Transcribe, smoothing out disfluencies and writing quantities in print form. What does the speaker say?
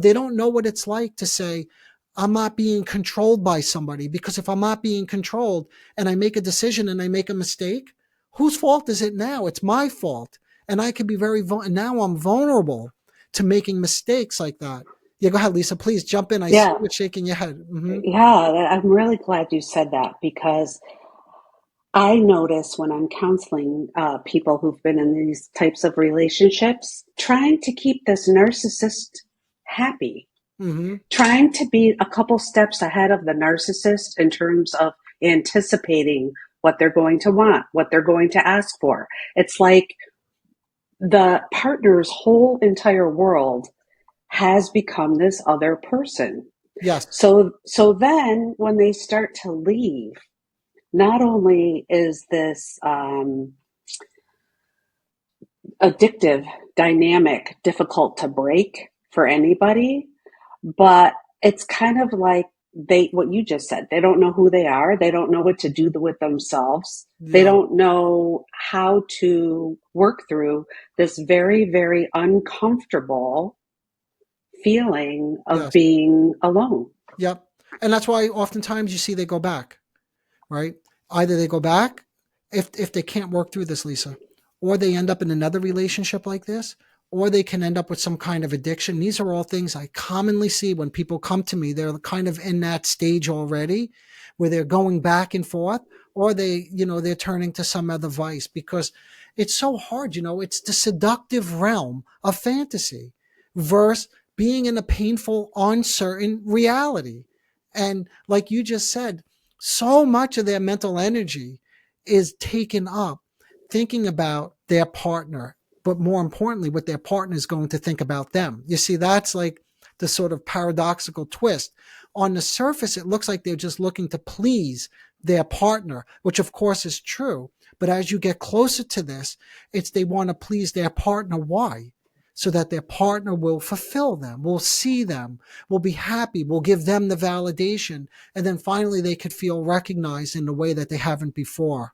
They don't know what it's like to say, I'm not being controlled by somebody, because if I'm not being controlled and I make a decision and I make a mistake, whose fault is it now? It's my fault. And I could be now I'm vulnerable to making mistakes like that. Yeah, go ahead, Lisa. Please jump in. I see Yeah, you shaking your head. I'm really glad you said that because I notice when I'm counseling people who've been in these types of relationships, trying to keep this narcissist happy, Mm-hmm. trying to be a couple steps ahead of the narcissist in terms of anticipating what they're going to want, what they're going to ask for. It's like the partner's whole entire world has become this other person. Yes. So then when they start to leave, not only is this addictive dynamic difficult to break for anybody, but it's kind of like what you just said, they don't know who they are, they don't know what to do with themselves, they Yeah. don't know how to work through this very, very uncomfortable feeling of Yes. being alone. Yep. And that's why oftentimes you see they go back, right? Either they go back if they can't work through this, Lisa, or they end up in another relationship like this, or they can end up with some kind of addiction. These are all things I commonly see when people come to me. They're kind of in that stage already where they're going back and forth, or they're turning to some other vice, because it's so hard. It's the seductive realm of fantasy versus being in a painful, uncertain reality. And like you just said, so much of their mental energy is taken up thinking about their partner, but more importantly, what their partner is going to think about them. You see, that's like the sort of paradoxical twist. On the surface, it looks like they're just looking to please their partner, which of course is true. But as you get closer to this, it's they want to please their partner. Why? So that their partner will fulfill them, will see them, will be happy, will give them the validation. And then finally they could feel recognized in a way that they haven't before.